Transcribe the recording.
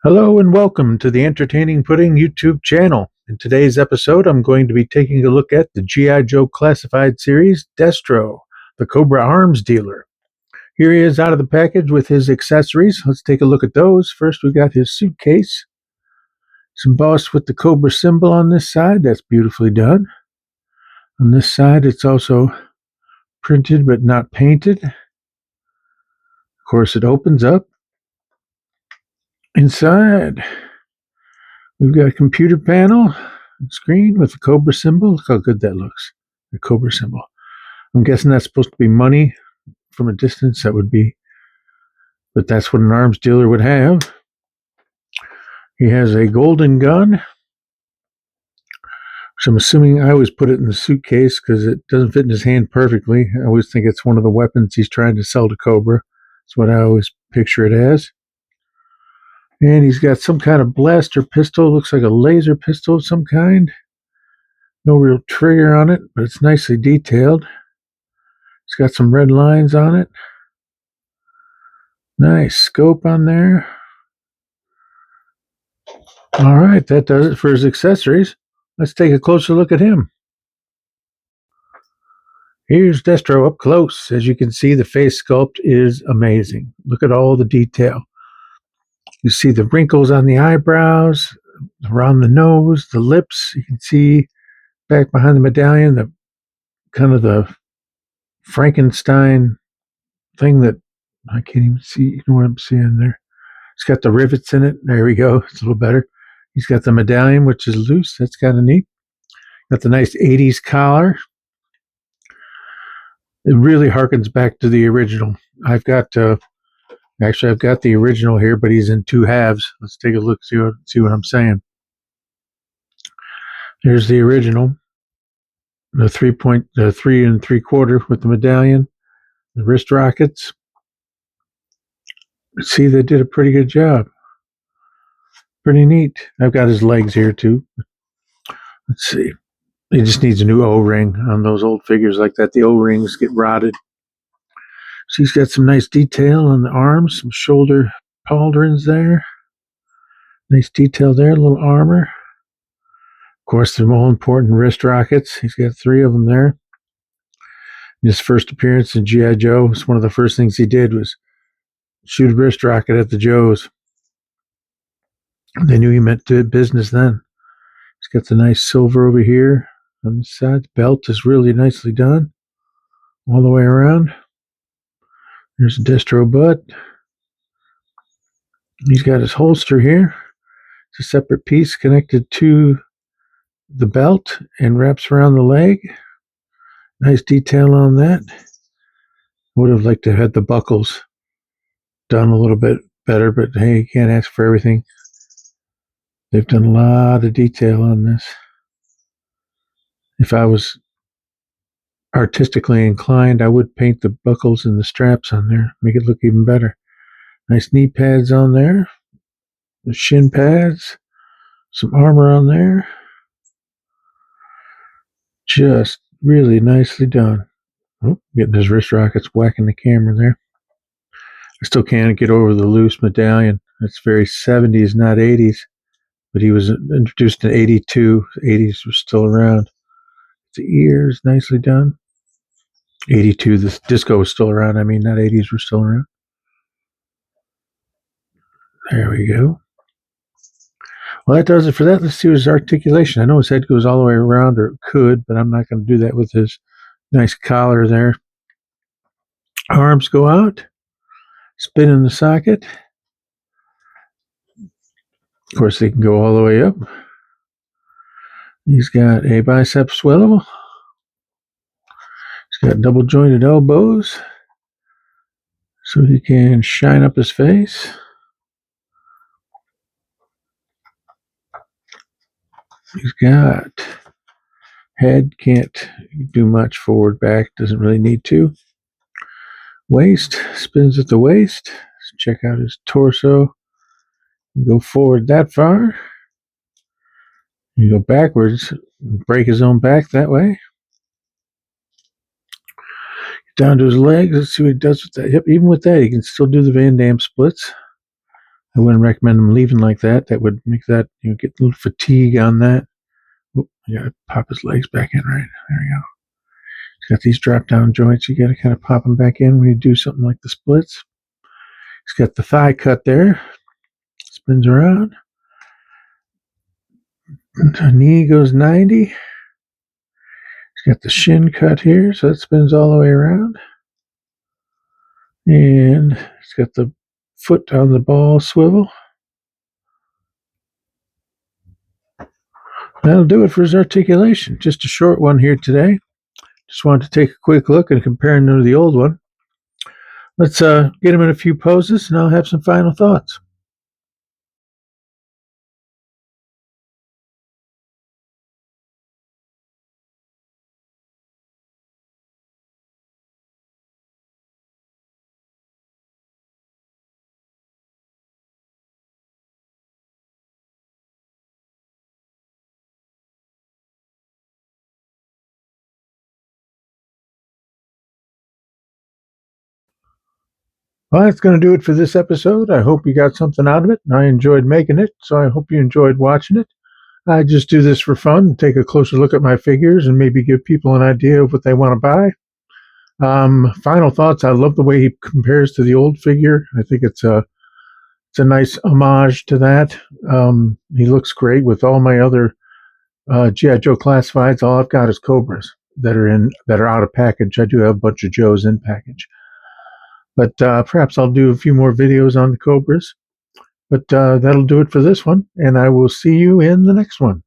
Hello and welcome to the Entertaining Pudding YouTube channel. In today's episode, I'm going to be taking a look at the G.I. Joe Classified series, Destro, the Cobra arms dealer. Here he is out of the package with his accessories. Let's take a look at those. First, we got his suitcase. It's embossed with the Cobra symbol on this side. That's beautifully done. On this side, it's also printed but not painted. Of course, it opens up. Inside, we've got a computer panel screen with the Cobra symbol. Look how good that looks. The Cobra symbol. I'm guessing that's supposed to be money from a distance. That would be, but that's what an arms dealer would have. He has a golden gun, which I'm assuming I always put it in the suitcase because it doesn't fit in his hand perfectly. I always think it's one of the weapons he's trying to sell to Cobra. That's what I always picture it as. And he's got some kind of blaster pistol. Looks like a laser pistol of some kind. No real trigger on it, but it's nicely detailed. It's got some red lines on it. Nice scope on there. All right, that does it for his accessories. Let's take a closer look at him. Here's Destro up close. As you can see, the face sculpt is amazing. Look at all the detail. You see the wrinkles on the eyebrows, around the nose, the lips. You can see back behind the medallion, the kind of the Frankenstein thing that I can't even see. You know what I'm seeing there? It's got the rivets in it. There we go. It's a little better. He's got the medallion, which is loose. That's kind of neat. Got the nice 80s collar. It really harkens back to the original. I've got the original here, but he's in two halves. Let's take a look, see what I'm saying. There's the original, the 3 3/4 with the medallion, the wrist rockets. See, they did a pretty good job. Pretty neat. I've got his legs here too. Let's see. He just needs a new O-ring on those old figures like that. The O-rings get rotted. So he's got some nice detail on the arms, some shoulder pauldrons there. Nice detail there, a little armor. Of course, the all important wrist rockets. He's got 3 of them there. His first appearance in G.I. Joe was one of the first things he did was shoot a wrist rocket at the Joes. They knew he meant to do business then. He's got the nice silver over here on the side. The belt is really nicely done all the way around. There's a Destro butt. He's got his holster here. It's a separate piece connected to the belt and wraps around the leg. Nice detail on that. Would have liked to have had the buckles done a little bit better, but hey, you can't ask for everything. They've done a lot of detail on this. If I was artistically inclined, I would paint the buckles and the straps on there, make it look even better. Nice knee pads on there, the shin pads, some armor on there. Just really nicely done. Oh, getting his wrist rockets whacking the camera there. I still can't get over the loose medallion. It's very 70s, not 80s. But he was introduced in 82. 80s were still around. The ears, nicely done. 82, the disco was still around. I mean, not 80s were still around. There we go. Well, that does it for that. Let's see his articulation. I know his head goes all the way around, or it could, but I'm not going to do that with his nice collar there. Arms go out, spin in the socket. Of course, they can go all the way up. He's got a bicep swivel. He's got double jointed elbows so he can shine up his face. He's got head, can't do much forward, back, doesn't really need to. Waist, spins at the waist. Let's check out his torso. Go forward that far. You go backwards, break his own back that way. Down to his legs. Let's see what he does with that. Yep, even with that, he can still do the Van Damme splits. I wouldn't recommend them leaving like that. That would make that, get a little fatigue on that. Oop, you gotta pop his legs back in, right? There we go. He's got these drop down joints. You gotta kind of pop them back in when you do something like the splits. He's got the thigh cut there. Spins around. The knee goes 90. He's got the shin cut here, so that spins all the way around. And he's got the foot on the ball swivel. That'll do it for his articulation. Just a short one here today. Just wanted to take a quick look and compare him to the old one. Let's get him in a few poses, and I'll have some final thoughts. Well, that's going to do it for this episode. I hope you got something out of it. I enjoyed making it, so I hope you enjoyed watching it. I just do this for fun, take a closer look at my figures, and maybe give people an idea of what they want to buy. Final thoughts. I love the way he compares to the old figure. I think it's a nice homage to that. He looks great with all my other G.I. Joe classifieds. All I've got is Cobras that are out of package. I do have a bunch of Joes in package, but perhaps I'll do a few more videos on the Cobras. But that'll do it for this one, and I will see you in the next one.